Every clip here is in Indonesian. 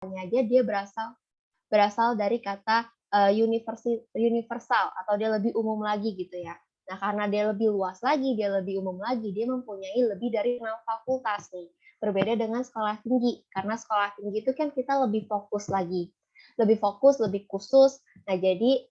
aja dia berasal dari kata universal atau dia lebih umum lagi gitu ya. Nah, karena dia lebih luas lagi, dia lebih umum lagi, dia mempunyai lebih dari 6 fakultas nih. Berbeda dengan sekolah tinggi, karena sekolah tinggi itu kan kita lebih fokus lagi. Lebih fokus, lebih khusus. Nah, jadi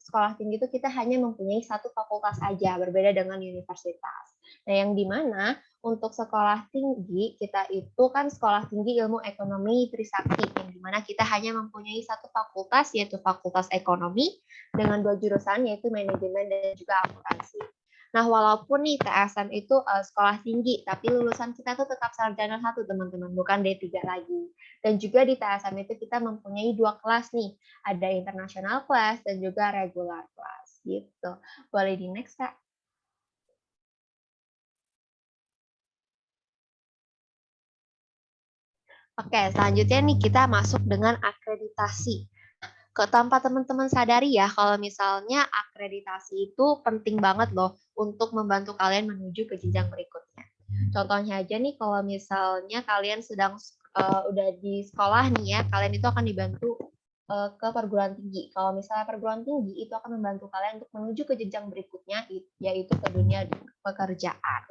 sekolah tinggi itu kita hanya mempunyai satu fakultas saja, berbeda dengan universitas. Nah, yang di mana untuk sekolah tinggi, kita itu kan sekolah tinggi ilmu ekonomi Trisakti, yang dimana kita hanya mempunyai satu fakultas, yaitu fakultas ekonomi, dengan 2 jurusan, yaitu manajemen dan juga akuntansi. Nah, walaupun nih TSM itu sekolah tinggi, tapi lulusan kita tuh tetap sarjana 1, teman-teman, bukan D3 lagi. Dan juga di TSM itu kita mempunyai 2 kelas nih, ada international class dan juga regular class, gitu. Boleh di next, Kak? Oke, selanjutnya nih kita masuk dengan akreditasi. Tanpa teman-teman sadari ya, kalau misalnya akreditasi itu penting banget loh untuk membantu kalian menuju ke jenjang berikutnya. Contohnya aja nih, kalau misalnya kalian sedang udah di sekolah nih ya, kalian itu akan dibantu ke perguruan tinggi. Kalau misalnya perguruan tinggi itu akan membantu kalian untuk menuju ke jenjang berikutnya, yaitu ke dunia pekerjaan.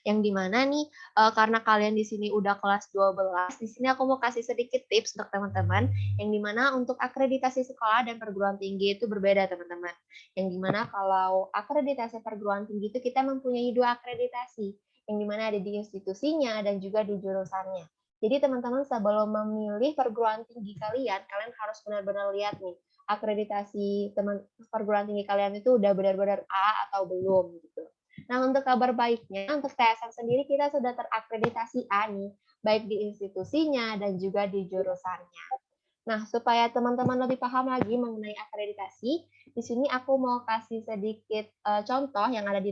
Yang dimana nih, karena kalian di sini udah kelas 12, di sini aku mau kasih sedikit tips untuk teman-teman, yang dimana untuk akreditasi sekolah dan perguruan tinggi itu berbeda, teman-teman. Yang dimana kalau akreditasi perguruan tinggi itu kita mempunyai 2 akreditasi, yang dimana ada di institusinya dan juga di jurusannya. Jadi teman-teman sebelum memilih perguruan tinggi kalian, kalian harus benar-benar lihat nih, akreditasi perguruan tinggi kalian itu udah benar-benar A atau belum gitu. Nah, untuk kabar baiknya, untuk TSM sendiri kita sudah terakreditasi A nih, baik di institusinya dan juga di jurusannya. Nah, supaya teman-teman lebih paham lagi mengenai akreditasi, di sini aku mau kasih sedikit contoh yang ada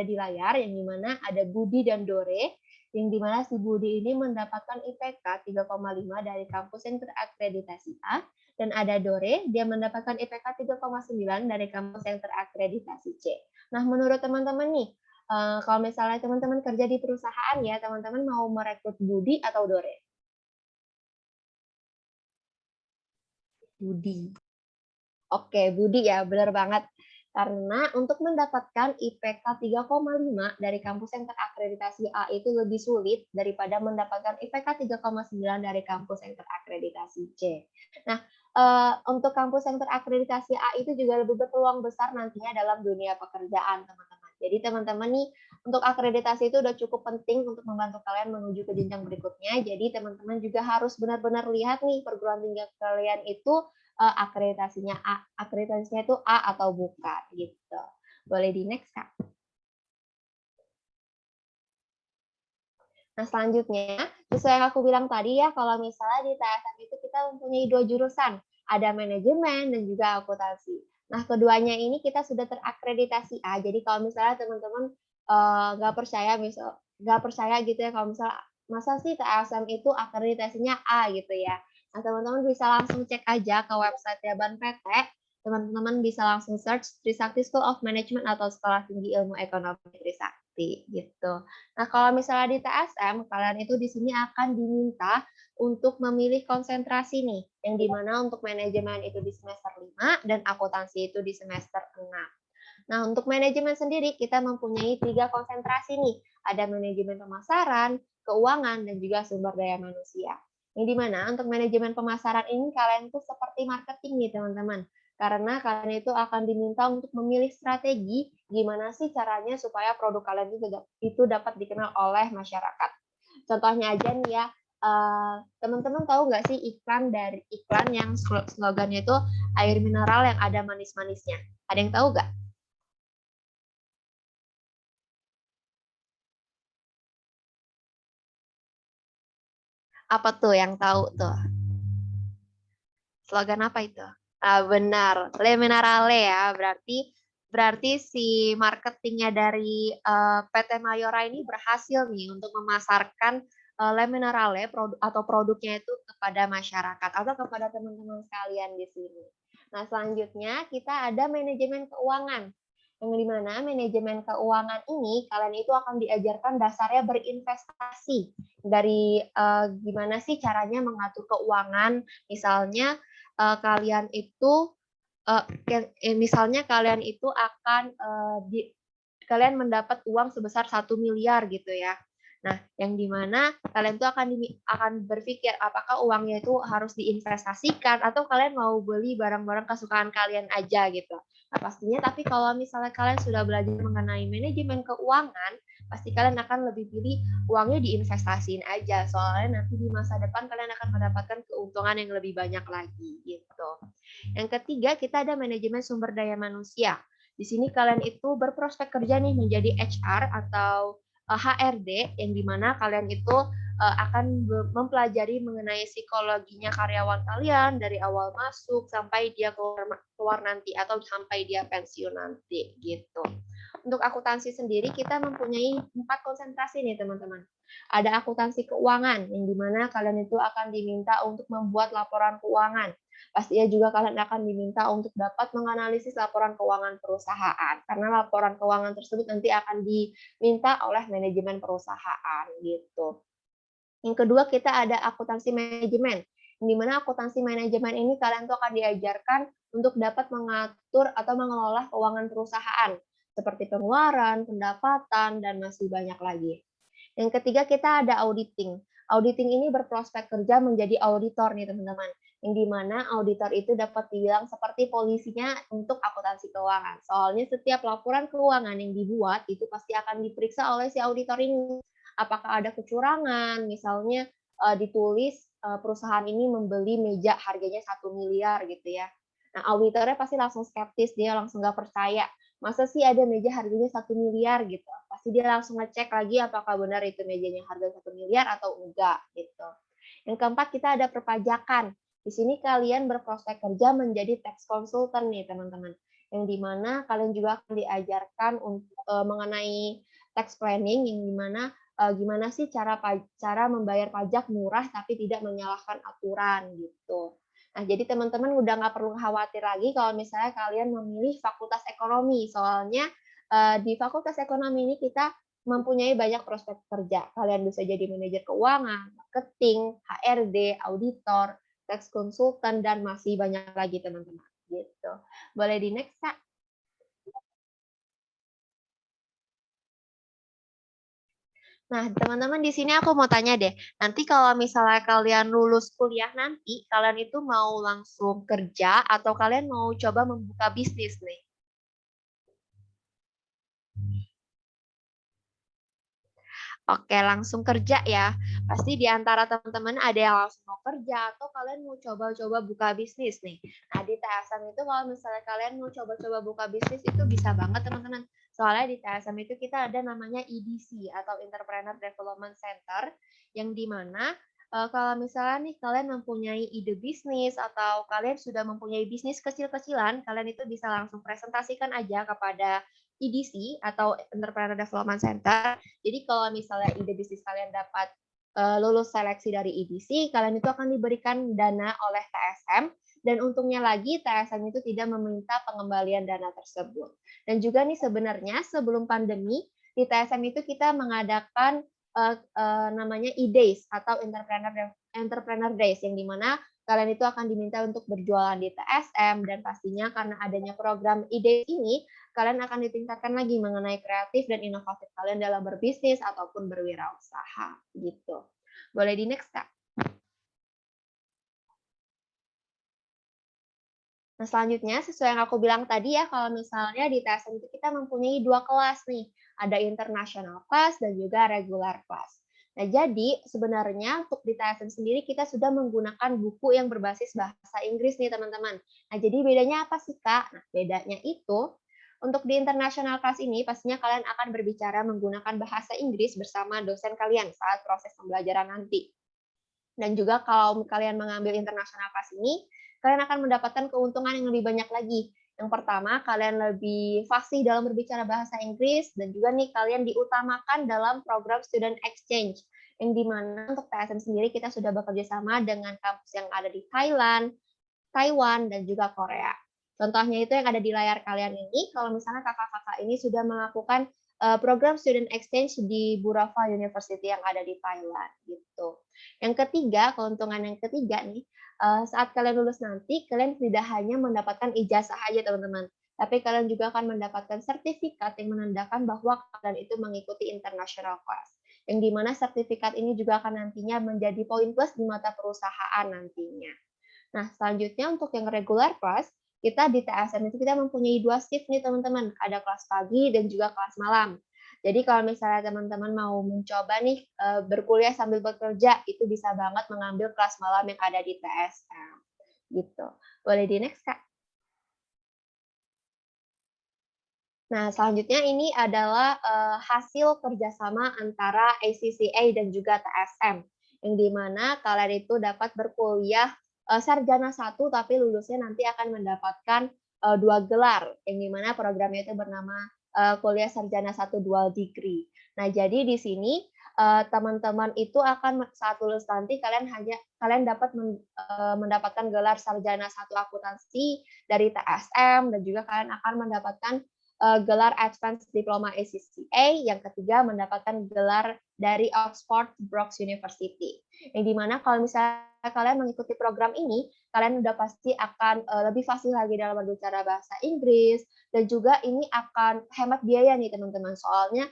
di layar, yang dimana ada Budi dan Dore, yang dimana si Budi ini mendapatkan IPK 3,5 dari kampus yang terakreditasi A, dan ada Dore, dia mendapatkan IPK 3,9 dari kampus yang terakreditasi C. Nah, menurut teman-teman nih, kalau misalnya teman-teman kerja di perusahaan ya, teman-teman mau merekrut Budi atau Dore? Budi. Oke, Budi ya, benar banget. Karena untuk mendapatkan IPK 3,5 dari kampus yang terakreditasi A itu lebih sulit daripada mendapatkan IPK 3,9 dari kampus yang terakreditasi C. Nah, untuk kampus yang terakreditasi A itu juga lebih berpeluang besar nantinya dalam dunia pekerjaan, teman-teman. Jadi teman-teman nih, untuk akreditasi itu udah cukup penting untuk membantu kalian menuju ke jenjang berikutnya. Jadi teman-teman juga harus benar-benar lihat nih perguruan tinggi kalian itu akreditasinya itu A atau bukan gitu. Boleh di next, Kak. Nah, selanjutnya, sesuai yang aku bilang tadi ya, kalau misalnya di TSM itu kita mempunyai 2 jurusan, ada manajemen dan juga akuntansi. Nah, keduanya ini kita sudah terakreditasi A. Jadi kalau misalnya teman-teman nggak percaya gitu ya, kalau misalnya masa sih TSM itu akreditasinya A gitu ya. Nah, teman-teman bisa langsung cek aja ke website BanPT. Teman-teman bisa langsung search Trisakti School of Management atau Sekolah Tinggi Ilmu Ekonomi Trisakti gitu. Nah, kalau misalnya di TSM, kalian itu di sini akan diminta untuk memilih konsentrasi nih, yang dimana untuk manajemen itu di semester 5 dan akuntansi itu di semester 6. Nah, untuk manajemen sendiri kita mempunyai 3 konsentrasi nih, ada manajemen pemasaran, keuangan, dan juga sumber daya manusia. Yang dimana untuk manajemen pemasaran ini kalian tuh seperti marketing nih teman-teman, karena kalian itu akan diminta untuk memilih strategi gimana sih caranya supaya produk kalian itu dapat dikenal oleh masyarakat. Contohnya aja nih ya, teman-teman tahu nggak sih iklan yang slogannya itu air mineral yang ada manis-manisnya? Ada yang tahu nggak? Apa tuh yang tahu tuh? Slogan apa itu? Benar, Le Minerale ya. Berarti si marketingnya dari PT Mayora ini berhasil nih untuk memasarkan Le Minerale atau produknya itu kepada masyarakat atau kepada teman-teman sekalian di sini. Nah, selanjutnya kita ada manajemen keuangan. yang dimana manajemen keuangan ini kalian itu akan diajarkan dasarnya berinvestasi dari gimana sih caranya mengatur keuangan, misalnya kalian itu misalnya kalian itu akan kalian mendapat uang sebesar 1 miliar gitu ya. Nah, yang dimana kalian tuh akan berpikir apakah uangnya itu harus diinvestasikan atau kalian mau beli barang-barang kesukaan kalian aja gitu. Nah, pastinya tapi kalau misalnya kalian sudah belajar mengenai manajemen keuangan, pasti kalian akan lebih pilih uangnya diinvestasiin aja. Soalnya nanti di masa depan kalian akan mendapatkan keuntungan yang lebih banyak lagi gitu. Yang ketiga, kita ada manajemen sumber daya manusia. Di sini kalian itu berprospek kerja nih menjadi HR atau HRD, yang dimana kalian itu akan mempelajari mengenai psikologinya karyawan kalian dari awal masuk sampai dia keluar nanti atau sampai dia pensiun nanti gitu. Untuk akuntansi sendiri kita mempunyai 4 konsentrasi nih teman-teman. Ada akuntansi keuangan yang dimana kalian itu akan diminta untuk membuat laporan keuangan. Pastinya juga kalian akan diminta untuk dapat menganalisis laporan keuangan perusahaan karena laporan keuangan tersebut nanti akan diminta oleh manajemen perusahaan gitu. Yang kedua kita ada akuntansi manajemen, di mana akuntansi manajemen ini kalian tuh akan diajarkan untuk dapat mengatur atau mengelola keuangan perusahaan seperti pengeluaran, pendapatan, dan masih banyak lagi. Yang ketiga kita ada auditing. Auditing ini berprospek kerja menjadi auditor nih teman-teman. Yang dimana auditor itu dapat dibilang seperti polisinya untuk akuntansi keuangan. Soalnya setiap laporan keuangan yang dibuat itu pasti akan diperiksa oleh si auditor ini. Apakah ada kecurangan, misalnya ditulis perusahaan ini membeli meja harganya 1 miliar gitu ya. Nah, auditornya pasti langsung skeptis, dia langsung nggak percaya. Masa sih ada meja harganya 1 miliar gitu? Pasti dia langsung ngecek lagi apakah benar itu mejanya harga 1 miliar atau enggak gitu. Yang keempat kita ada perpajakan. Di sini kalian berprospek kerja menjadi tax consultant nih teman-teman. Yang dimana kalian juga akan diajarkan untuk mengenai tax planning, yang dimana gimana sih cara membayar pajak murah tapi tidak menyalahkan aturan gitu. Nah, jadi teman-teman udah nggak perlu khawatir lagi kalau misalnya kalian memilih fakultas ekonomi. Soalnya di fakultas ekonomi ini kita mempunyai banyak prospek kerja. Kalian bisa jadi manajer keuangan, marketing, HRD, auditor, tax consultant, dan masih banyak lagi teman-teman. Gitu. Boleh di next, Kak? Nah, teman-teman di sini aku mau tanya deh. Nanti kalau misalnya kalian lulus kuliah nanti, kalian itu mau langsung kerja atau kalian mau coba membuka bisnis nih? Oke, langsung kerja ya. Pasti di antara teman-teman ada yang langsung mau kerja atau kalian mau coba-coba buka bisnis nih. Nah, di TSM itu kalau misalnya kalian mau coba-coba buka bisnis itu bisa banget teman-teman. Soalnya di TSM itu kita ada namanya EDC atau Entrepreneur Development Center yang dimana kalau misalnya nih kalian mempunyai ide bisnis atau kalian sudah mempunyai bisnis kecil-kecilan, kalian itu bisa langsung presentasikan aja kepada EDC atau Entrepreneur Development Center. Jadi kalau misalnya ide bisnis kalian dapat lulus seleksi dari EDC, kalian itu akan diberikan dana oleh TSM dan untungnya lagi TSM itu tidak meminta pengembalian dana tersebut. Dan juga nih sebenarnya sebelum pandemi di TSM itu kita mengadakan namanya e-days atau entrepreneur days yang dimana kalian itu akan diminta untuk berjualan di TSM dan pastinya karena adanya program e-days ini kalian akan ditingkatkan lagi mengenai kreatif dan inovatif kalian dalam berbisnis ataupun berwirausaha gitu. Boleh di next, Kak? Nah, selanjutnya sesuai yang aku bilang tadi ya, kalau misalnya di TSM itu kita mempunyai 2 kelas nih, ada international class dan juga regular class. Nah, jadi sebenarnya untuk di TSM sendiri kita sudah menggunakan buku yang berbasis bahasa Inggris nih, teman-teman. Nah, jadi bedanya apa sih, Kak? Nah, bedanya itu untuk di international class ini pastinya kalian akan berbicara menggunakan bahasa Inggris bersama dosen kalian saat proses pembelajaran nanti. Dan juga kalau kalian mengambil international class ini, kalian akan mendapatkan keuntungan yang lebih banyak lagi. Yang pertama, kalian lebih fasih dalam berbicara bahasa Inggris, dan juga nih kalian diutamakan dalam program student exchange, yang dimana untuk TSM sendiri kita sudah bekerja sama dengan kampus yang ada di Thailand, Taiwan, dan juga Korea. Contohnya itu yang ada di layar kalian ini, kalau misalnya kakak-kakak ini sudah melakukan program student exchange di Burapha University yang ada di Thailand gitu. Yang ketiga, keuntungan yang ketiga nih, saat kalian lulus nanti, kalian tidak hanya mendapatkan ijazah aja teman-teman, tapi kalian juga akan mendapatkan sertifikat yang menandakan bahwa kalian itu mengikuti international class. Yang dimana sertifikat ini juga akan nantinya menjadi poin plus di mata perusahaan nantinya. Nah, selanjutnya untuk yang regular class, kita di TSM itu kita mempunyai 2 shift nih teman-teman, ada kelas pagi dan juga kelas malam. Jadi kalau misalnya teman-teman mau mencoba nih berkuliah sambil bekerja, itu bisa banget mengambil kelas malam yang ada di TSM. Gitu. Boleh di next, Kak. Nah, selanjutnya ini adalah hasil kerjasama antara ACCA dan juga TSM, yang dimana kalian itu dapat berkuliah sarjana 1, tapi lulusnya nanti akan mendapatkan 2 gelar, yang dimana programnya itu bernama kuliah sarjana 1 dual degree. Nah, jadi di sini teman-teman itu akan saat lulus nanti kalian dapat mendapatkan gelar sarjana 1 akuntansi dari TSM dan juga kalian akan mendapatkan gelar Advanced Diploma ACCA, yang ketiga mendapatkan gelar dari Oxford Brookes University. Yang dimana kalau misalnya kalian mengikuti program ini, kalian udah pasti akan lebih fasih lagi dalam berbicara bahasa Inggris, dan juga ini akan hemat biaya nih teman-teman, soalnya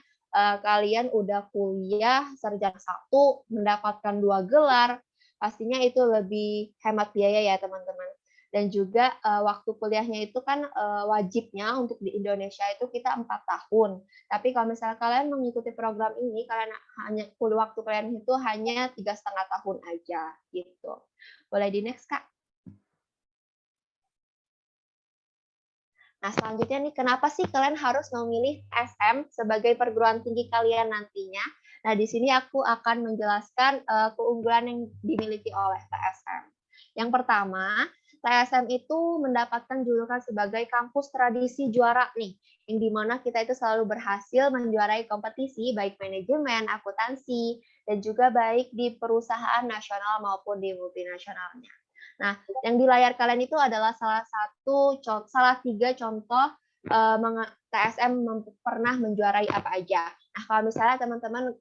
kalian udah kuliah sarjana 1, mendapatkan 2 gelar, pastinya itu lebih hemat biaya ya teman-teman. Dan juga waktu kuliahnya itu kan wajibnya untuk di Indonesia itu kita 4 tahun. Tapi kalau misalnya kalian mengikuti program ini, kalian hanya waktu kalian itu hanya 3,5 tahun aja gitu. Boleh di next, Kak. Nah, selanjutnya nih, kenapa sih kalian harus memilih SM sebagai perguruan tinggi kalian nantinya? Nah, di sini aku akan menjelaskan keunggulan yang dimiliki oleh TSM. Yang pertama, TSM itu mendapatkan julukan sebagai kampus tradisi juara nih, yang dimana kita itu selalu berhasil menjuarai kompetisi baik manajemen, akuntansi, dan juga baik di perusahaan nasional maupun di multinasionalnya. Nah, yang di layar kalian itu adalah salah 3 contoh TSM pernah menjuarai apa aja. Nah, kalau misalnya teman-teman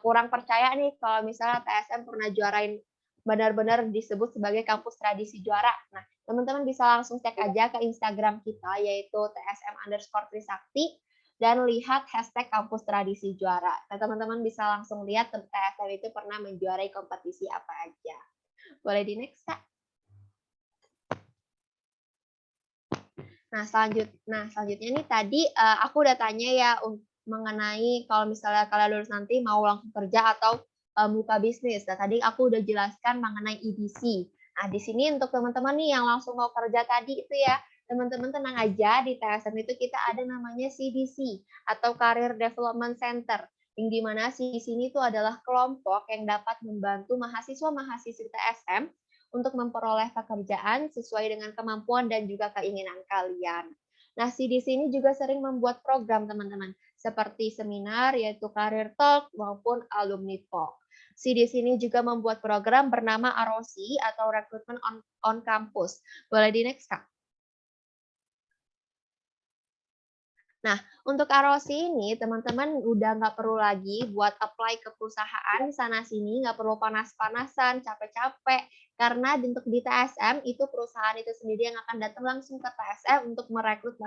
kurang percaya nih kalau misalnya TSM pernah juarain benar-benar disebut sebagai kampus tradisi juara. Nah, teman-teman bisa langsung cek aja ke Instagram kita, yaitu TSM_Trisakti, dan lihat hashtag kampus tradisi juara. Nah, teman-teman bisa langsung lihat TSM itu pernah menjuarai kompetisi apa aja. Boleh di next, Kak? Nah, selanjutnya nih tadi aku udah tanya ya mengenai kalau misalnya kalian lulus nanti mau langsung kerja atau buka bisnis. Nah, tadi aku udah jelaskan mengenai EDC. Nah, di sini untuk teman-teman nih yang langsung mau kerja tadi itu ya, teman-teman tenang aja, di TSM itu kita ada namanya CDC atau Career Development Center. Yang dimana CDC ini tuh adalah kelompok yang dapat membantu mahasiswa-mahasiswi TSM untuk memperoleh pekerjaan sesuai dengan kemampuan dan juga keinginan kalian. Nah, CDC ini juga sering membuat program teman-teman, seperti seminar yaitu Career Talk maupun Alumni Talk. CDC ini juga membuat program bernama ROC atau Recruitment on Campus. Boleh di next, Kak? Nah, untuk ROC ini, teman-teman udah nggak perlu lagi buat apply ke perusahaan sana-sini, nggak perlu panas-panasan, capek-capek, karena untuk di TSM, itu perusahaan itu sendiri yang akan datang langsung ke TSM untuk merekrut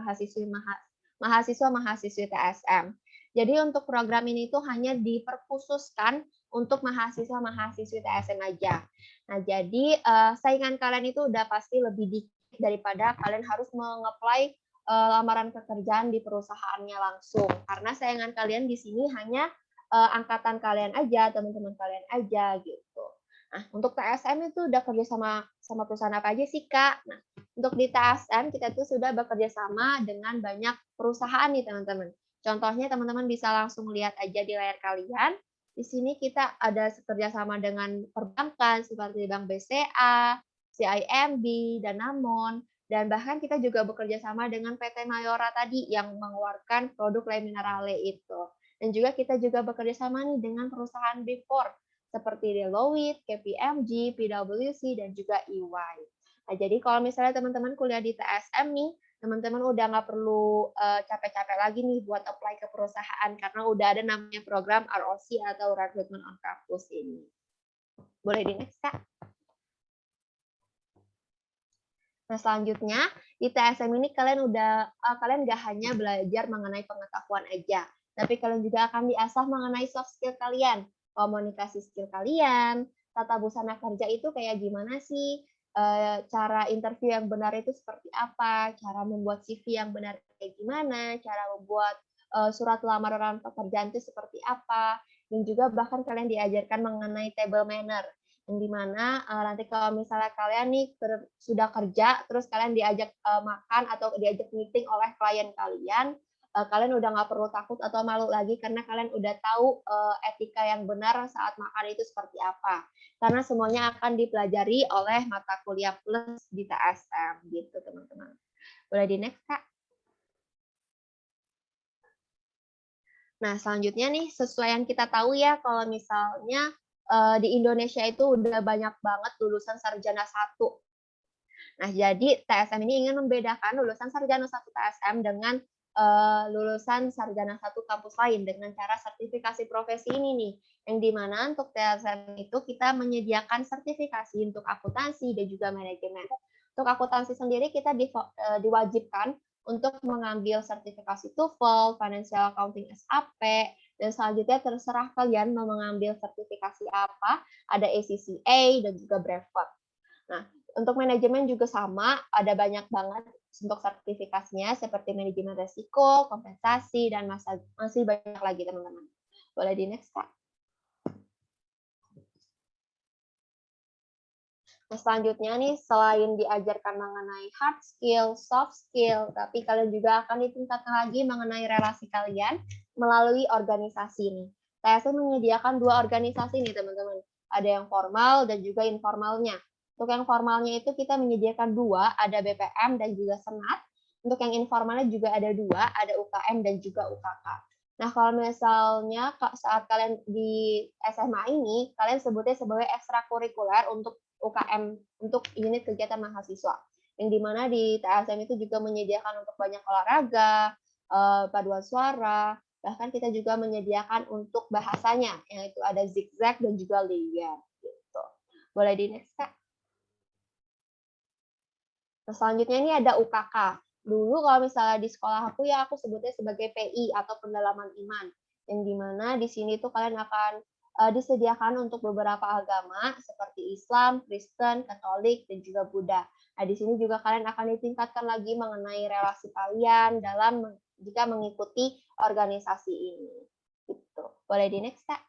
mahasiswa-mahasiswi TSM. Jadi untuk program ini tuh hanya diperkhususkan untuk mahasiswa-mahasiswi TSM aja. Nah, jadi saingan kalian itu udah pasti lebih dikit daripada kalian harus mengapply lamaran pekerjaan di perusahaannya langsung. Karena saingan kalian di sini hanya angkatan kalian aja, teman-teman kalian aja gitu. Nah, untuk TSM itu udah kerja sama perusahaan apa aja sih, Kak? Nah, untuk di TSM kita tuh sudah bekerja sama dengan banyak perusahaan nih, teman-teman. Contohnya teman-teman bisa langsung lihat aja di layar kalian. Di sini kita ada kerjasama dengan perbankan seperti Bank BCA, CIMB, Danamon, dan bahkan kita juga bekerja sama dengan PT Mayora tadi yang mengeluarkan produk Le Minerale itu. Dan juga kita juga bekerja sama nih dengan perusahaan Big Four seperti Deloitte, KPMG, PwC, dan juga EY. Nah, jadi kalau misalnya teman-teman kuliah di TSM nih, teman-teman udah nggak perlu capek-capek lagi nih buat apply ke perusahaan karena udah ada namanya program ROC atau Recruitment on Campus ini. Boleh di next, Kak? Nah, selanjutnya di TSM ini kalian nggak hanya belajar mengenai pengetahuan aja, tapi kalian juga akan diasah mengenai soft skill kalian, komunikasi skill kalian, tata busana kerja itu kayak gimana sih, cara interview yang benar itu seperti apa, cara membuat CV yang benar kayak gimana, cara membuat surat lamaran pekerjaan itu seperti apa, dan juga bahkan kalian diajarkan mengenai table manner yang dimana nanti kalau misalnya kalian nih sudah kerja terus kalian diajak makan atau diajak meeting oleh klien kalian, kalian udah nggak perlu takut atau malu lagi karena kalian udah tahu etika yang benar saat makan itu seperti apa, karena semuanya akan dipelajari oleh mata kuliah plus di TSM gitu teman-teman. Boleh di next, Kak? Nah, selanjutnya nih sesuai yang kita tahu ya kalau misalnya di Indonesia itu udah banyak banget lulusan sarjana 1. Nah, jadi TSM ini ingin membedakan lulusan sarjana 1 TSM dengan lulusan sarjana 1 kampus lain dengan cara sertifikasi profesi ini nih. Yang di mana untuk TSM itu kita menyediakan sertifikasi untuk akuntansi dan juga manajemen. Untuk akuntansi sendiri kita diwajibkan untuk mengambil sertifikasi TOEFL, Financial Accounting SAP, dan selanjutnya terserah kalian mau mengambil sertifikasi apa, ada ACCA dan juga brevet. Nah, untuk manajemen juga sama, ada banyak banget untuk sertifikasinya seperti manajemen resiko, kompensasi, dan masih banyak lagi teman-teman. Boleh di next, Kak? Nah, selanjutnya nih, selain diajarkan mengenai hard skill, soft skill, tapi kalian juga akan ditingkatkan lagi mengenai relasi kalian melalui organisasi nih. TSM menyediakan 2 organisasi nih, teman-teman. Ada yang formal dan juga informalnya. Untuk yang formalnya itu kita menyediakan 2, ada BPM dan juga Senat. Untuk yang informalnya juga ada 2, ada UKM dan juga UKK. Nah, kalau misalnya saat kalian di SMA ini, kalian sebutnya sebagai ekstrakurikuler untuk UKM, untuk unit kegiatan mahasiswa. Yang dimana di TSM itu juga menyediakan untuk banyak olahraga, paduan suara, bahkan kita juga menyediakan untuk bahasanya, yaitu ada zigzag dan juga linear. Gitu. Boleh di next, Kak? Nah, selanjutnya ini ada UKK. Dulu kalau misalnya di sekolah aku ya aku sebutnya sebagai PI atau pendalaman iman. Yang dimana di sini tuh kalian akan disediakan untuk beberapa agama seperti Islam, Kristen, Katolik, dan juga Buddha. Nah, di sini juga kalian akan ditingkatkan lagi mengenai relasi kalian dalam jika mengikuti organisasi ini. Gitu. Boleh di next, Kak?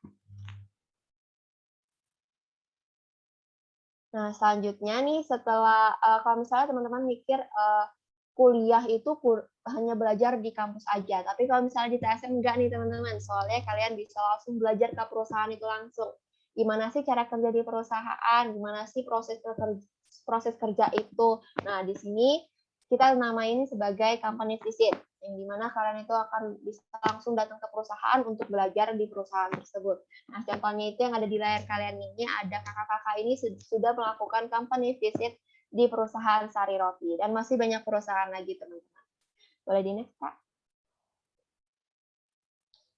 Nah, selanjutnya nih setelah kalau misalnya teman-teman mikir kuliah itu hanya belajar di kampus aja, tapi kalau misalnya di TSM enggak nih teman-teman, soalnya kalian bisa langsung belajar ke perusahaan itu langsung. Gimana sih cara kerja di perusahaan, gimana sih proses kerja itu. Nah, di sini kita namain sebagai company visit, yang dimana kalian itu akan bisa langsung datang ke perusahaan untuk belajar di perusahaan tersebut. Nah, contohnya itu yang ada di layar kalian ini, ada kakak-kakak ini sudah melakukan company visit di perusahaan Sari Roti, dan masih banyak perusahaan lagi, teman-teman. Boleh di next, Kak?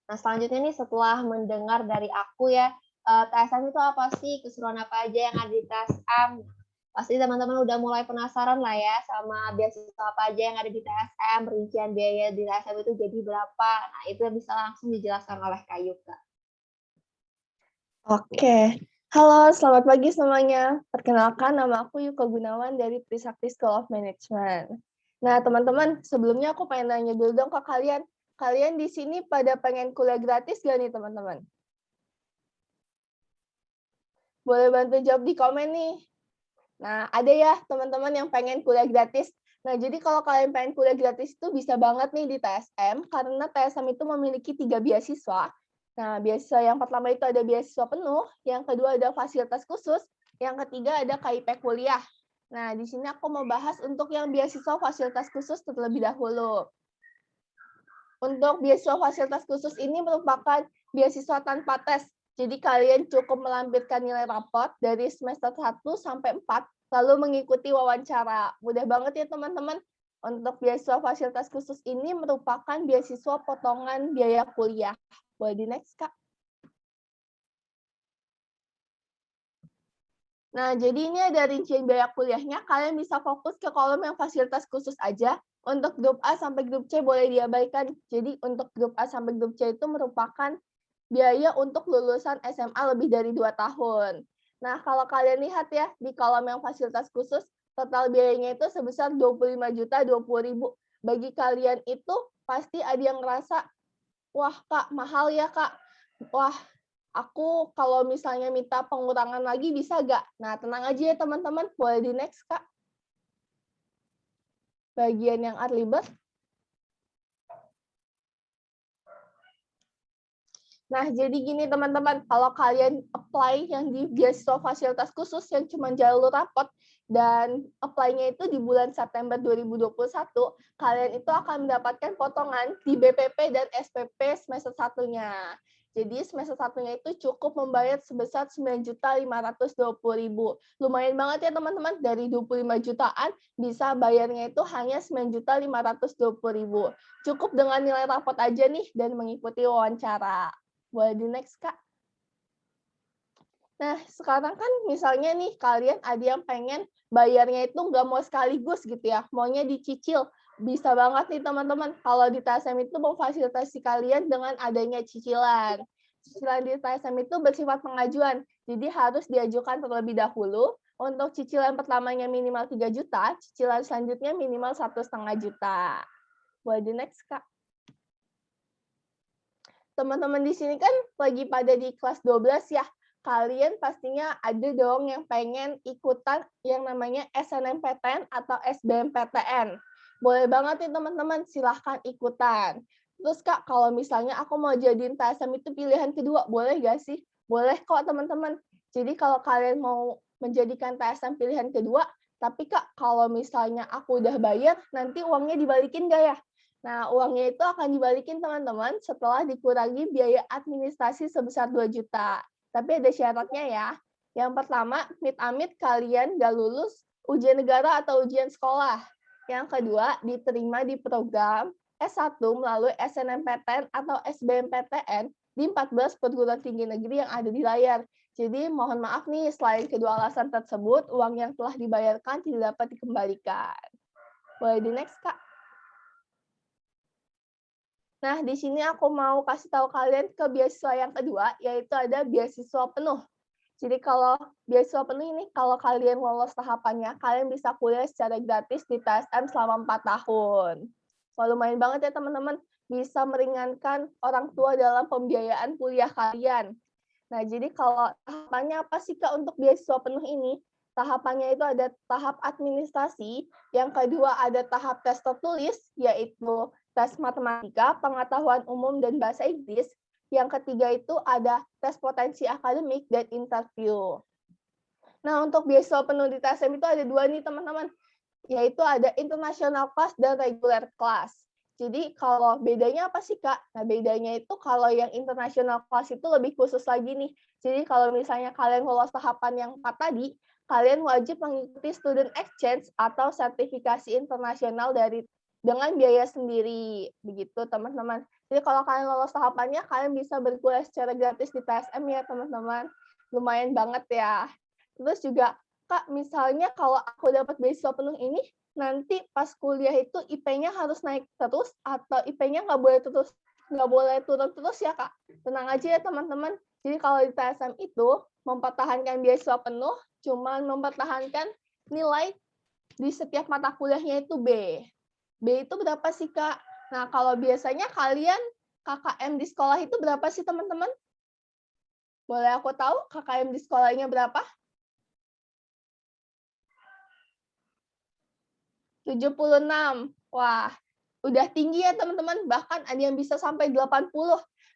Nah, selanjutnya nih setelah mendengar dari aku ya, TSM itu apa sih, keseruan apa aja yang ada di TSM? Pasti teman-teman udah mulai penasaran lah ya sama beasiswa apa aja yang ada di TSM, rincian biaya di TSM itu jadi berapa. Nah, itu bisa langsung dijelaskan oleh Kak Yuka. Oke, halo selamat pagi semuanya. Perkenalkan nama aku Yuka Gunawan dari Trisakti School of Management. Nah teman-teman, sebelumnya aku pengen nanya dulu dong ke kalian. Kalian di sini pada pengen kuliah gratis gak nih teman-teman? Boleh bantu jawab di komen nih. Nah, ada ya teman-teman yang pengen kuliah gratis. Nah, jadi kalau kalian pengen kuliah gratis itu bisa banget nih di TSM, karena TSM itu memiliki 3 beasiswa. Nah, beasiswa yang pertama itu ada beasiswa penuh, yang kedua ada fasilitas khusus, yang ketiga ada KIP kuliah. Nah, di sini aku mau bahas untuk yang beasiswa fasilitas khusus terlebih dahulu. Untuk beasiswa fasilitas khusus ini merupakan beasiswa tanpa tes. Jadi kalian cukup melampirkan nilai raport dari semester 1 sampai 4 lalu mengikuti wawancara. Mudah banget ya teman-teman. Untuk beasiswa fasilitas khusus ini merupakan beasiswa potongan biaya kuliah. Boleh di next, Kak. Nah, jadi ini ada rincian biaya kuliahnya. Kalian bisa fokus ke kolom yang fasilitas khusus aja. Untuk grup A sampai grup C boleh diabaikan. Jadi untuk grup A sampai grup C itu merupakan biaya untuk lulusan SMA lebih dari 2 tahun. Nah, kalau kalian lihat ya, di kolom yang fasilitas khusus, total biayanya itu sebesar 25.020.000. Bagi kalian itu pasti ada yang ngerasa, wah Kak, mahal ya Kak. Wah, aku kalau misalnya minta pengurangan lagi bisa nggak? Nah, tenang aja ya teman-teman, boleh di next Kak. Bagian yang early bird. Nah, jadi gini teman-teman, kalau kalian apply yang di beasiswa fasilitas khusus yang cuma jalur rapot dan apply-nya itu di bulan September 2021, kalian itu akan mendapatkan potongan di BPP dan SPP semester satunya. Jadi semester satunya itu cukup membayar sebesar 9.520.000. Lumayan banget ya teman-teman, dari 25 jutaan bisa bayarnya itu hanya 9.520.000. Cukup dengan nilai rapot aja nih dan mengikuti wawancara. Boleh di next, Kak. Nah, sekarang kan misalnya nih, kalian ada yang pengen bayarnya itu nggak mau sekaligus gitu ya, maunya dicicil. Bisa banget nih teman-teman, kalau di TSM itu memfasilitasi kalian dengan adanya cicilan. Cicilan di TSM itu bersifat pengajuan, jadi harus diajukan terlebih dahulu. Untuk cicilan pertamanya minimal 3 juta, cicilan selanjutnya minimal 1,5 juta. Boleh di next, Kak. Teman-teman di sini kan lagi pada di kelas 12 ya. Kalian pastinya ada dong yang pengen ikutan yang namanya SNMPTN atau SBMPTN. Boleh banget nih teman-teman, silahkan ikutan. Terus Kak, kalau misalnya aku mau jadiin TSM itu pilihan kedua, boleh gak sih? Boleh kok teman-teman. Jadi kalau kalian mau menjadikan TSM pilihan kedua, tapi Kak, kalau misalnya aku udah bayar, nanti uangnya dibalikin gak ya? Nah, uangnya itu akan dibalikin teman-teman setelah dikurangi biaya administrasi sebesar 2 juta. Tapi ada syaratnya ya. Yang pertama, amit-amit kalian nggak lulus ujian negara atau ujian sekolah. Yang kedua, diterima di program S1 melalui SNMPTN atau SBMPTN di 14 perguruan tinggi negeri yang ada di layar. Jadi mohon maaf nih, selain kedua alasan tersebut, uang yang telah dibayarkan tidak dapat dikembalikan. Boleh di next, Kak. Nah, di sini aku mau kasih tahu kalian ke beasiswa yang kedua, yaitu ada beasiswa penuh. Jadi kalau beasiswa penuh ini, kalau kalian lolos tahapannya, kalian bisa kuliah secara gratis di TSM selama 4 tahun. Wah, lumayan banget ya teman-teman, bisa meringankan orang tua dalam pembiayaan kuliah kalian. Nah, jadi kalau tahapannya apa sih Kak untuk beasiswa penuh ini? Tahapannya itu ada tahap administrasi, yang kedua ada tahap tes tertulis, yaitu tes matematika, pengetahuan umum, dan bahasa Inggris. Yang ketiga itu ada tes potensi akademik dan interview. Nah, untuk beasiswa penuh di TSM itu ada dua nih teman-teman, yaitu ada international class dan regular class. Jadi kalau bedanya apa sih Kak? Nah bedanya itu kalau yang international class itu lebih khusus lagi nih. Jadi kalau misalnya kalian lolos tahapan yang 4 tadi, kalian wajib mengikuti student exchange atau sertifikasi internasional dengan biaya sendiri. Begitu teman-teman. Jadi kalau kalian lolos tahapannya, kalian bisa berkuliah secara gratis di TSM ya teman-teman. Lumayan banget ya. Terus juga Kak, misalnya kalau aku dapat beasiswa penuh ini, nanti pas kuliah itu IP-nya harus naik terus atau IP-nya nggak boleh turun terus ya Kak? Tenang aja ya teman-teman. Jadi kalau di TSM itu mempertahankan beasiswa penuh, cuman mempertahankan nilai di setiap mata kuliahnya itu B. B itu berapa sih Kak? Nah kalau biasanya kalian KKM di sekolah itu berapa sih teman-teman? Boleh aku tahu KKM di sekolahnya berapa? 76. Wah, udah tinggi ya teman-teman, bahkan ada yang bisa sampai 80.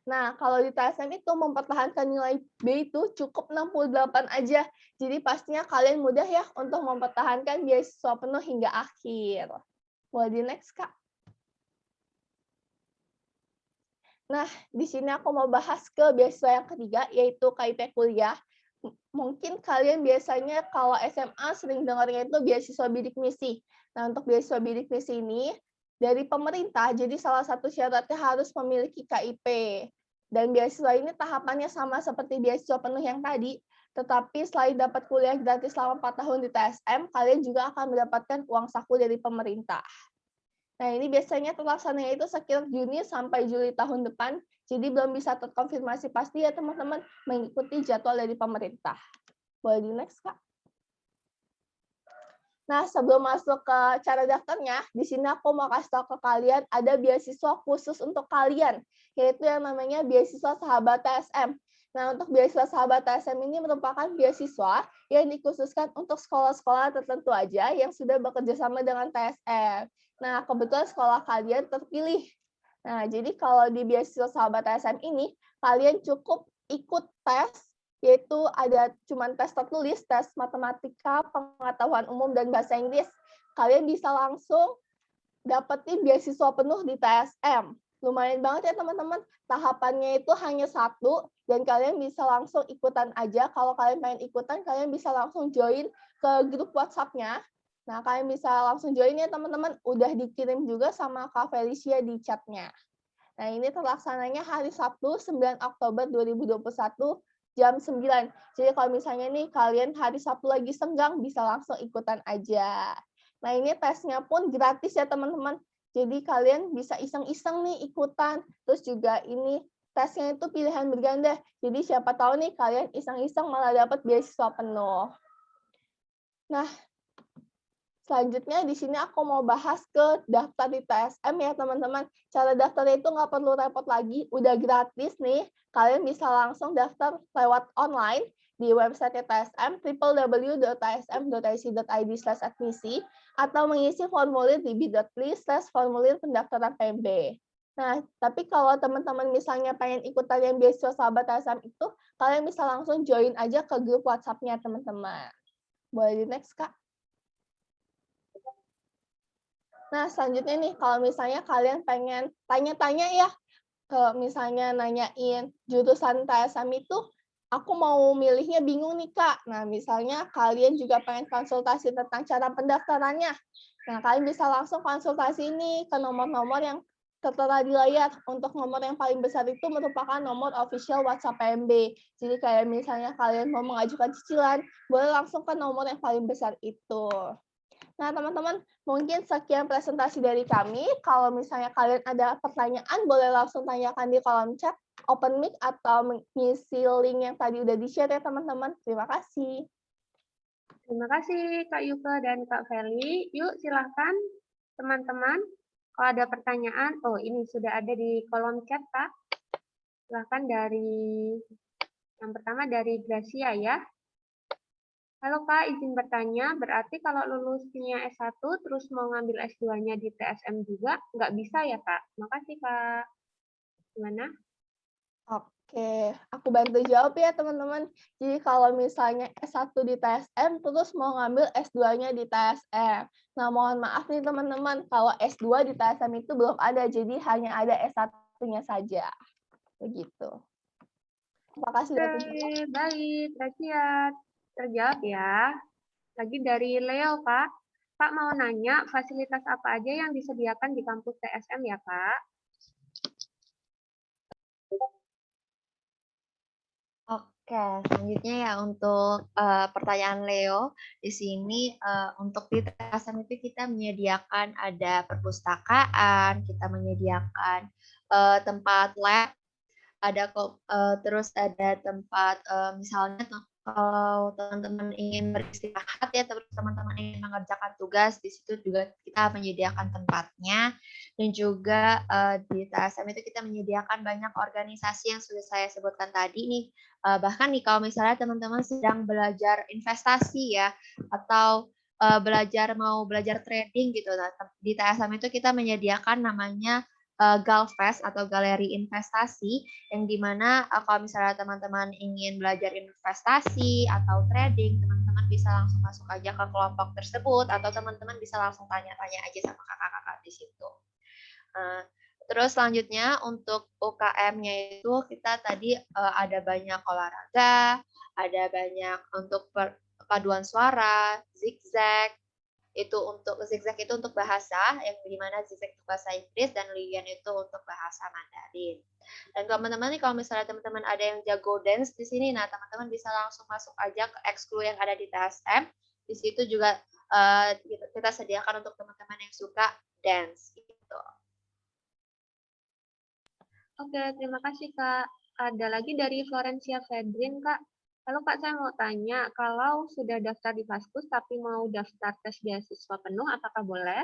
Nah, kalau di TSM itu mempertahankan nilai B itu cukup 68 aja. Jadi pastinya kalian mudah ya untuk mempertahankan beasiswa penuh hingga akhir. Boleh di next, Kak. Nah, di sini aku mau bahas ke beasiswa yang ketiga, yaitu KIP kuliah. mungkin kalian biasanya kalau SMA sering dengarnya itu beasiswa bidik misi. Nah, untuk beasiswa bidik misi ini dari pemerintah, jadi salah satu syaratnya harus memiliki KIP. Dan beasiswa ini tahapannya sama seperti beasiswa penuh yang tadi, tetapi selain dapat kuliah gratis selama 4 tahun di TSM, kalian juga akan mendapatkan uang saku dari pemerintah. Nah, ini biasanya terlaksananya itu sekitar Juni sampai Juli tahun depan, jadi belum bisa terkonfirmasi pasti ya teman-teman mengikuti jadwal dari pemerintah. Boleh di next, Kak? Nah, sebelum masuk ke cara daftarnya, di sini aku mau kasih tahu ke kalian ada beasiswa khusus untuk kalian, yaitu yang namanya beasiswa Sahabat TSM. Nah, untuk beasiswa Sahabat TSM ini merupakan beasiswa yang dikhususkan untuk sekolah-sekolah tertentu aja yang sudah bekerja sama dengan TSM. Nah, kebetulan sekolah kalian terpilih. Nah, jadi kalau di beasiswa Sahabat TSM ini, kalian cukup ikut tes, yaitu ada cuman tes tertulis, tes matematika, pengetahuan umum, dan bahasa Inggris. Kalian bisa langsung dapetin beasiswa penuh di TSM. Lumayan banget ya teman-teman, tahapannya itu hanya satu, dan kalian bisa langsung ikutan aja. Kalau kalian pengen ikutan, kalian bisa langsung join ke grup WhatsApp-nya. Nah, kalian bisa langsung join ya teman-teman, udah dikirim juga sama Kak Felicia di chat-nya. Nah, ini terlaksananya hari Sabtu 9 Oktober 2021 jam 9. Jadi kalau misalnya nih kalian hari Sabtu lagi senggang bisa langsung ikutan aja. Nah, ini tesnya pun gratis ya teman-teman. Jadi kalian bisa iseng-iseng nih ikutan. Terus juga ini tesnya itu pilihan berganda. Jadi siapa tahu nih kalian iseng-iseng malah dapat beasiswa penuh. Nah, selanjutnya di sini aku mau bahas ke daftar di TSM ya teman-teman. Cara daftarnya itu nggak perlu repot lagi, udah gratis nih. Kalian bisa langsung daftar lewat online di website TSM www.tsm.ac.id/admisi atau mengisi formulir di bit.ly/formulir pendaftaran PMB. Nah, tapi kalau teman-teman misalnya pengen ikutan yang beasiswa Sahabat TSM itu, kalian bisa langsung join aja ke grup WhatsApp-nya teman-teman. Boleh di next, Kak? Nah, selanjutnya nih, kalau misalnya kalian pengen tanya-tanya ya, misalnya nanyain jurusan TSM itu, aku mau milihnya bingung nih, Kak. Nah, misalnya kalian juga pengen konsultasi tentang cara pendaftarannya. Nah, kalian bisa langsung konsultasi ini ke nomor-nomor yang tertera di layar. Untuk nomor yang paling besar itu merupakan nomor official WhatsApp PMB. Jadi kayak misalnya kalian mau mengajukan cicilan, boleh langsung ke nomor yang paling besar itu. Nah, teman-teman, mungkin sekian presentasi dari kami. Kalau misalnya kalian ada pertanyaan, boleh langsung tanyakan di kolom chat, open mic, atau mengisi link yang tadi udah di-share ya, teman-teman. Terima kasih. Terima kasih Kak Yuka dan Kak Feli. Yuk silahkan teman-teman. Kalau ada pertanyaan, oh ini sudah ada di kolom chat Kak. Silahkan dari yang pertama dari Gracia ya. Halo Kak, izin bertanya, berarti kalau lulusnya S1 terus mau ngambil S2-nya di TSM juga, nggak bisa ya Kak? Makasih Kak. Gimana? Oke, aku bantu jawab ya teman-teman. Jadi kalau misalnya S1 di TSM, terus mau ngambil S2-nya di TSM. Nah, mohon maaf nih teman-teman, kalau S2 di TSM itu belum ada, jadi hanya ada S1-nya saja. Begitu. Apakah sudah terjawab? Oke, baik. Gracia. Terjawab ya. Lagi dari Leo, Kak. Kak mau nanya, fasilitas apa aja yang disediakan di kampus TSM ya, Kak? Oke, selanjutnya ya untuk pertanyaan Leo, di sini untuk di TSM itu kita menyediakan ada perpustakaan, kita menyediakan tempat lab, ada terus ada tempat misalnya kalau teman-teman ingin beristirahat ya, terus teman-teman ingin mengerjakan tugas, di situ juga kita menyediakan tempatnya. Dan juga di TSM itu kita menyediakan banyak organisasi yang sudah saya sebutkan tadi nih. Bahkan nih kalau misalnya teman-teman sedang belajar investasi ya, atau mau belajar trading gitu. Nah, di TSM itu kita menyediakan namanya Galvest atau Galeri Investasi, yang dimana kalau misalnya teman-teman ingin belajar investasi atau trading, teman-teman bisa langsung masuk aja ke kelompok tersebut, atau teman-teman bisa langsung tanya-tanya aja sama kakak-kakak di situ. Terus selanjutnya untuk UKM-nya itu kita tadi ada banyak olahraga, ada banyak untuk paduan suara, zigzag, itu untuk zigzag itu untuk bahasa, yang dimana zigzag untuk bahasa Inggris dan Lian itu untuk bahasa Mandarin. Dan teman-teman nih kalau misalnya teman-teman ada yang jago dance di sini, nah teman-teman bisa langsung masuk aja ke ekskul yang ada di TSM. Di situ juga kita sediakan untuk teman-teman yang suka dance gitu. Oke, terima kasih Kak. Ada lagi dari Florencia Fedrin, Kak. Halo Kak, saya mau tanya, kalau sudah daftar di Kaskus tapi mau daftar tes beasiswa penuh, apakah boleh?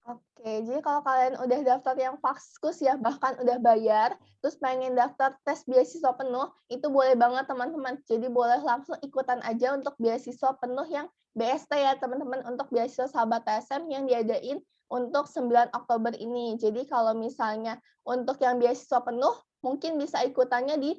Oke, jadi kalau kalian udah daftar yang Kaskus ya, bahkan udah bayar, terus pengen daftar tes beasiswa penuh, itu boleh banget teman-teman. Jadi boleh langsung ikutan aja untuk beasiswa penuh yang BST ya teman-teman, untuk beasiswa sahabat TSM yang diadain untuk 9 Oktober ini. Jadi kalau misalnya untuk yang beasiswa penuh, mungkin bisa ikutannya di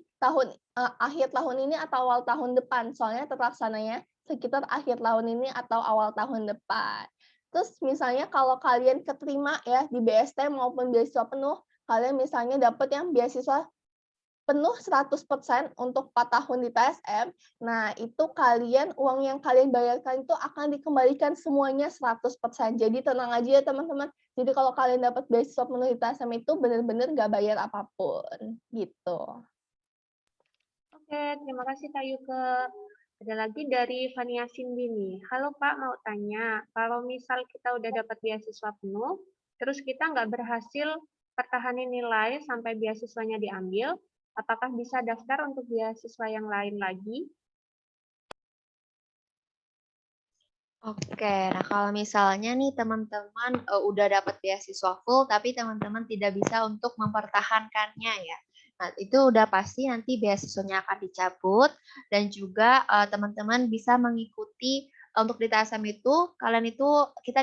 akhir tahun ini atau awal tahun depan, soalnya terlaksananya sekitar akhir tahun ini atau awal tahun depan. Terus misalnya kalau kalian keterima ya di BST maupun beasiswa penuh, kalian misalnya dapat yang beasiswa penuh 100% untuk 4 tahun di TSM, nah itu uang yang kalian bayarkan itu akan dikembalikan semuanya 100%. Jadi tenang aja ya teman-teman. Jadi kalau kalian dapat beasiswa penuh di TSM itu benar-benar nggak bayar apapun, gitu. Oke, terima kasih Kak Yuke. Ada lagi dari Fania Cindy nih. Halo Pak, mau tanya, kalau misal kita udah dapat beasiswa penuh, terus kita nggak berhasil pertahanin nilai sampai beasiswanya diambil, apakah bisa daftar untuk beasiswa yang lain lagi? Oke, nah kalau misalnya nih teman-teman udah dapat beasiswa full, tapi teman-teman tidak bisa untuk mempertahankannya ya. Nah, itu udah pasti nanti beasiswanya akan dicabut dan juga teman-teman bisa mengikuti untuk di TSM itu kalian itu kita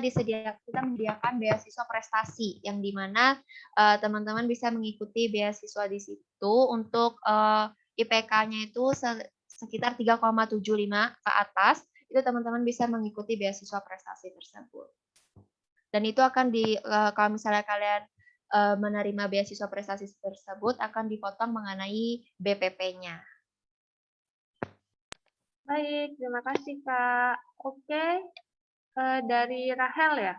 menyediakan beasiswa prestasi yang dimana teman-teman bisa mengikuti beasiswa di situ untuk IPK-nya itu sekitar 3,75 ke atas, itu teman-teman bisa mengikuti beasiswa prestasi tersebut. Dan itu akan kalau misalnya kalian menerima beasiswa prestasi tersebut akan dipotong mengenai BPP-nya. Baik, terima kasih Kak. Oke, dari Rahel ya.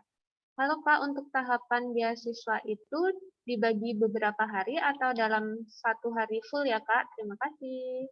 Halo Kak, untuk tahapan beasiswa itu dibagi beberapa hari atau dalam satu hari full ya Kak? Terima kasih.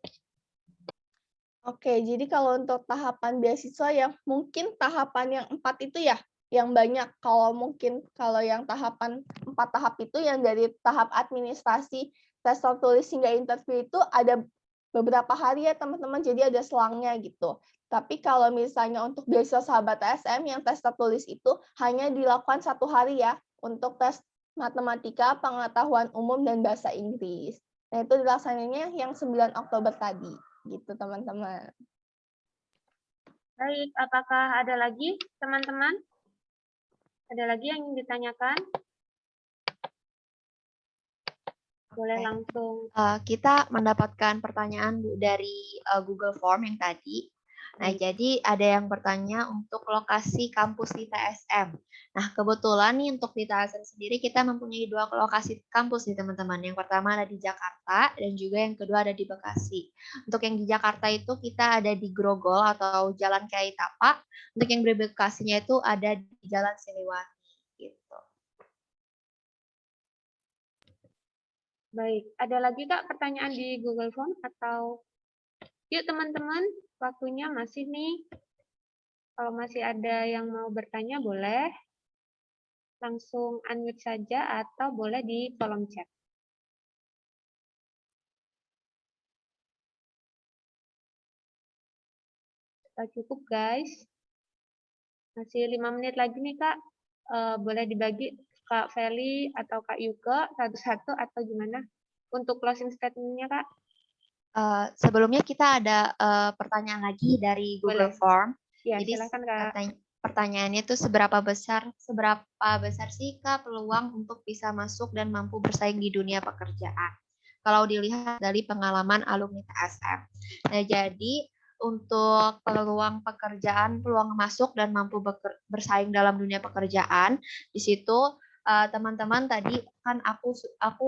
Oke, jadi kalau untuk tahapan beasiswa yang mungkin tahapan yang 4 itu ya, yang banyak. Kalau yang tahapan 4 tahap itu yang dari tahap administrasi, tes tertulis hingga interview itu ada beberapa hari ya teman-teman, jadi ada selangnya gitu. Tapi kalau misalnya untuk beasiswa sahabat TSM yang tes tertulis itu hanya dilakukan 1 hari ya, untuk tes matematika, pengetahuan umum, dan bahasa Inggris. Nah itu dilaksananya yang 9 Oktober tadi. Gitu teman-teman. Baik, apakah ada lagi teman-teman? Ada lagi yang ingin ditanyakan? Boleh Oke. langsung. Kita mendapatkan pertanyaan dari Google Form yang tadi. Nah, jadi ada yang bertanya untuk lokasi kampus di TSM. Nah, kebetulan nih untuk di TSM sendiri kita mempunyai 2 lokasi kampus nih teman-teman. Yang pertama ada di Jakarta dan juga yang kedua ada di Bekasi. Untuk yang di Jakarta itu kita ada di Grogol atau Jalan Kiai Tapa. Untuk yang di Bekasinya itu ada di Jalan Siliwangi gitu. Baik, ada lagi Kak pertanyaan di Google Form atau yuk teman-teman, waktunya masih nih. Kalau masih ada yang mau bertanya boleh langsung unmute saja atau boleh di kolom chat. Sudah cukup guys. Masih 5 menit lagi nih Kak. Boleh dibagi Kak Feli atau Kak Yuka satu-satu atau gimana? Untuk closing statement-nya Kak. Sebelumnya kita ada pertanyaan lagi dari Google Boleh. Form. Ya, Jadi silakan Kak. pertanyaannya itu seberapa besar sih Kak peluang untuk bisa masuk dan mampu bersaing di dunia pekerjaan? Kalau dilihat dari pengalaman alumni TSM. Nah, jadi untuk peluang masuk dan mampu bersaing dalam dunia pekerjaan, di situ teman-teman tadi kan aku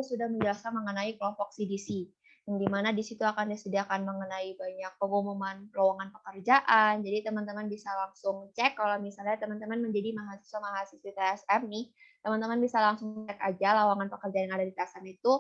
sudah menjelaskan mengenai kelompok CDC. yang dimana di situ akan disediakan mengenai banyak pengumuman lowongan pekerjaan. Jadi teman-teman bisa langsung cek kalau misalnya teman-teman menjadi mahasiswa-mahasiswi TSM nih, teman-teman bisa langsung cek aja lowongan pekerjaan yang ada di TSM itu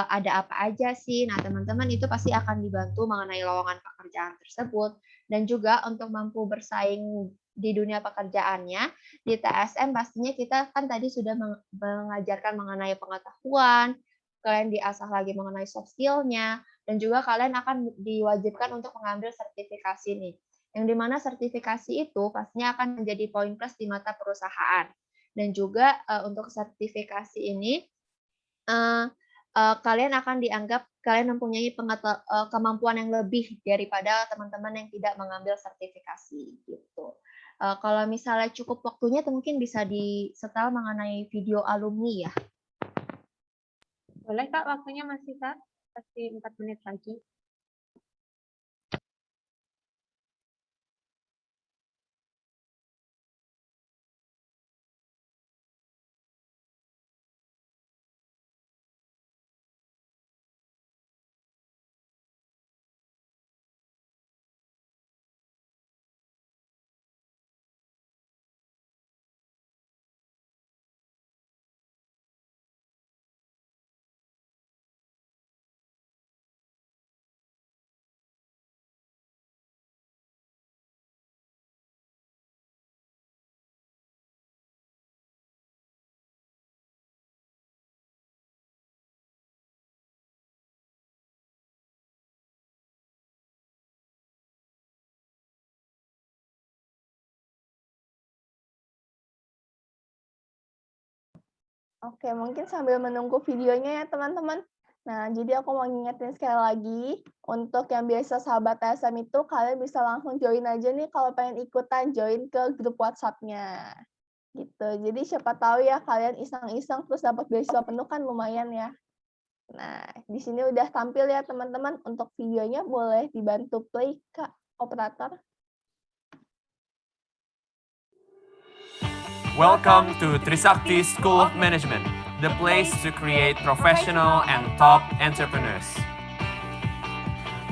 ada apa aja sih. Nah, teman-teman itu pasti akan dibantu mengenai lowongan pekerjaan tersebut. Dan juga untuk mampu bersaing di dunia pekerjaannya, di TSM pastinya kita kan tadi sudah mengajarkan mengenai pengetahuan, kalian diasah lagi mengenai soft skill-nya, dan juga kalian akan diwajibkan untuk mengambil sertifikasi nih. Yang dimana sertifikasi itu pastinya akan menjadi poin plus di mata perusahaan. Dan juga untuk sertifikasi ini, kalian akan dianggap kalian mempunyai kemampuan yang lebih daripada teman-teman yang tidak mengambil sertifikasi gitu. Kalau misalnya cukup waktunya, mungkin bisa disetel mengenai video alumni ya. Boleh Kak, waktunya masih Kak, masih 4 menit lagi. Oke, mungkin sambil menunggu videonya ya teman-teman. Nah, jadi aku mau ngingetin sekali lagi, untuk yang biasa sahabat TSM itu, kalian bisa langsung join aja nih kalau pengen ikutan join ke grup WhatsApp-nya. Gitu. Jadi siapa tahu ya kalian iseng-iseng terus dapat beasiswa penuh kan lumayan ya. Nah, di sini udah tampil ya teman-teman. Untuk videonya boleh dibantu play, Kak, operator. Welcome to Trisakti School of Management, the place to create professional and top entrepreneurs.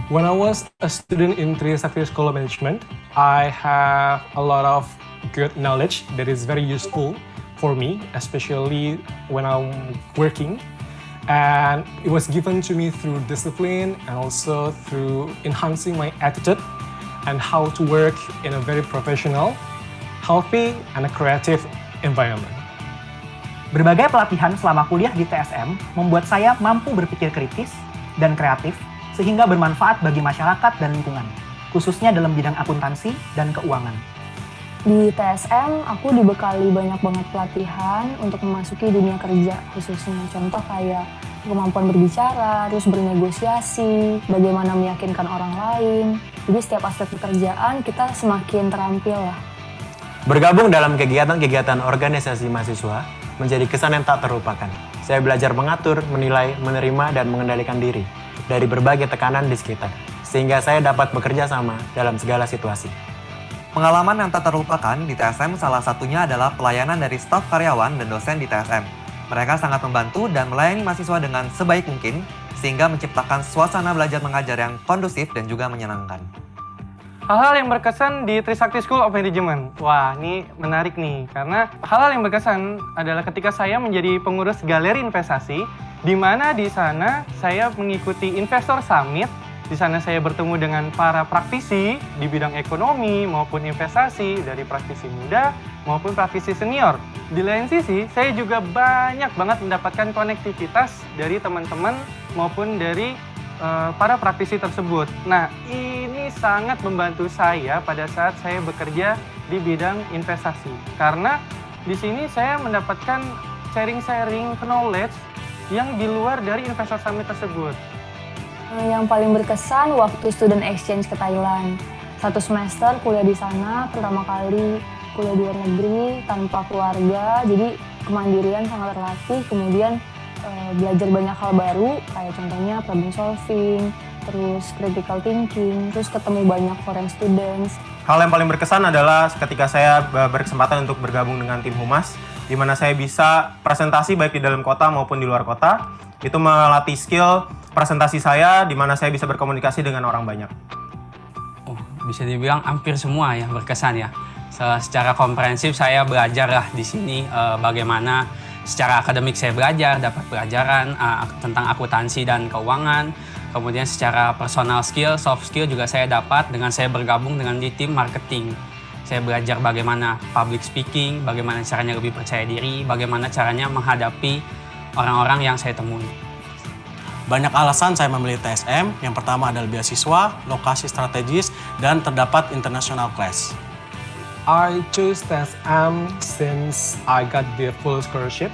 When I was a student in Trisakti School of Management, I have a lot of good knowledge that is very useful for me, especially when I'm working. And it was given to me through discipline and also through enhancing my attitude and how to work in a very professional, healthy, and a creative environment. Berbagai pelatihan selama kuliah di TSM membuat saya mampu berpikir kritis dan kreatif sehingga bermanfaat bagi masyarakat dan lingkungan, khususnya dalam bidang akuntansi dan keuangan. Di TSM, aku dibekali banyak banget pelatihan untuk memasuki dunia kerja, khususnya contoh kayak kemampuan berbicara, terus bernegosiasi, bagaimana meyakinkan orang lain. Jadi setiap aspek pekerjaan kita semakin terampil lah. Bergabung dalam kegiatan-kegiatan organisasi mahasiswa menjadi kesan yang tak terlupakan. Saya belajar mengatur, menilai, menerima, dan mengendalikan diri dari berbagai tekanan di sekitar, sehingga saya dapat bekerja sama dalam segala situasi. Pengalaman yang tak terlupakan di TSM salah satunya adalah pelayanan dari staf karyawan dan dosen di TSM. Mereka sangat membantu dan melayani mahasiswa dengan sebaik mungkin, sehingga menciptakan suasana belajar mengajar yang kondusif dan juga menyenangkan. Hal-hal yang berkesan di Trisakti School of Management. Wah, ini menarik nih, karena hal-hal yang berkesan adalah ketika saya menjadi pengurus galeri investasi, di mana di sana saya mengikuti Investor Summit. Di sana saya bertemu dengan para praktisi di bidang ekonomi maupun investasi, dari praktisi muda maupun praktisi senior. Di lain sisi, saya juga banyak banget mendapatkan konektivitas dari teman-teman maupun dari para praktisi tersebut. Nah, ini sangat membantu saya pada saat saya bekerja di bidang investasi. Karena di sini saya mendapatkan sharing-sharing knowledge yang di luar dari Investor Summit tersebut. Yang paling berkesan waktu student exchange ke Thailand. 1 semester kuliah di sana, pertama kali kuliah di luar negeri tanpa keluarga, jadi kemandirian sangat terlatih, kemudian belajar banyak hal baru, kayak contohnya problem solving, terus critical thinking, terus ketemu banyak foreign students. Hal yang paling berkesan adalah ketika saya berkesempatan untuk bergabung dengan tim Humas di mana saya bisa presentasi baik di dalam kota maupun di luar kota. Itu melatih skill presentasi saya, di mana saya bisa berkomunikasi dengan orang banyak. Oh, bisa dibilang hampir semua yang berkesan ya. Secara komprehensif saya belajar lah di sini bagaimana secara akademik saya belajar, dapat pelajaran tentang akuntansi dan keuangan. Kemudian secara personal skill, soft skill juga saya dapat dengan saya bergabung dengan di tim marketing. Saya belajar bagaimana public speaking, bagaimana caranya lebih percaya diri, bagaimana caranya menghadapi orang-orang yang saya temui. Banyak alasan saya memilih TSM. Yang pertama adalah beasiswa, lokasi strategis, dan terdapat international class. I chose TSM since I got the full scholarship.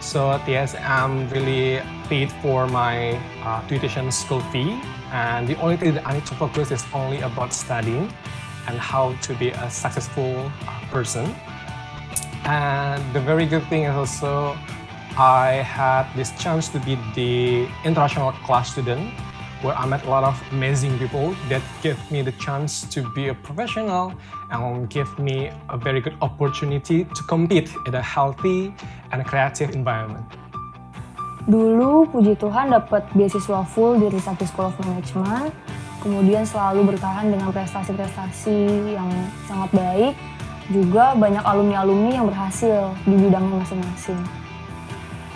So TSM really paid for my tuition school fee. And the only thing that I need to focus is only about studying and how to be a successful person. And the very good thing is also I had this chance to be the international class student where I met a lot of amazing people that gave me the chance to be a professional and give me a very good opportunity to compete in a healthy and creative environment. Dulu puji Tuhan dapat beasiswa full di Trisakti School of Management, kemudian selalu bertahan dengan prestasi-prestasi yang sangat baik, juga banyak alumni-alumni yang berhasil di bidangnya masing-masing.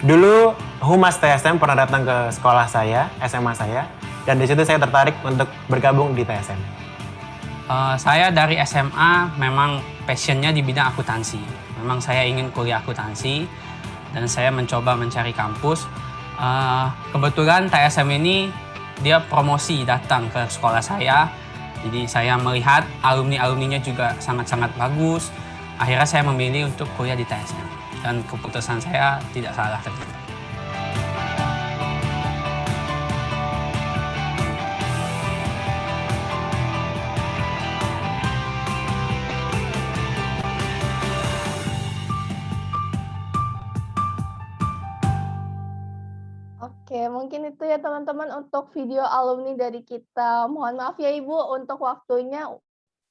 Dulu Humas TSM pernah datang ke sekolah saya, SMA saya, dan di situ saya tertarik untuk bergabung di TSM. Saya dari SMA memang passionnya di bidang akuntansi. Memang saya ingin kuliah akuntansi dan saya mencoba mencari kampus. Kebetulan TSM ini dia promosi datang ke sekolah saya. Jadi saya melihat alumni-alumninya juga sangat-sangat bagus. Akhirnya saya memilih untuk kuliah di TSM. Dan keputusan saya tidak salah ternyata. Oke, mungkin itu ya teman-teman untuk video alumni dari kita. Mohon maaf ya Ibu untuk waktunya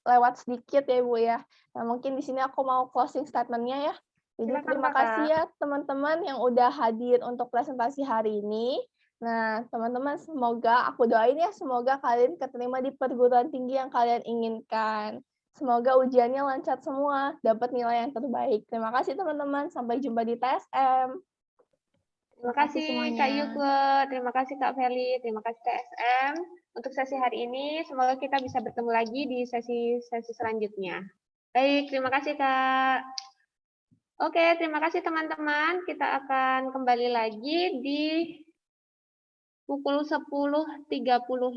lewat sedikit ya Ibu ya. Nah, mungkin di sini aku mau closing statement-nya ya. Jadi Silakan, terima Kakak. kasih ya teman-teman yang udah hadir untuk presentasi hari ini. Nah, teman-teman semoga aku doain ya, semoga kalian keterima di perguruan tinggi yang kalian inginkan. Semoga ujiannya lancar semua, dapat nilai yang terbaik. Terima kasih teman-teman, sampai jumpa di TSM. Terima kasih kasih semuanya. Kak Yuke, terima kasih Kak Feli, terima kasih TSM. Untuk sesi hari ini, semoga kita bisa bertemu lagi di sesi selanjutnya. Baik, terima kasih Kak. Oke, terima kasih teman-teman. Kita akan kembali lagi di pukul 10.30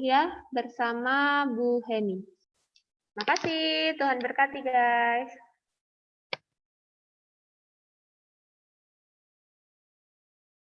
ya bersama Bu Heni. Terima kasih, Tuhan berkati guys.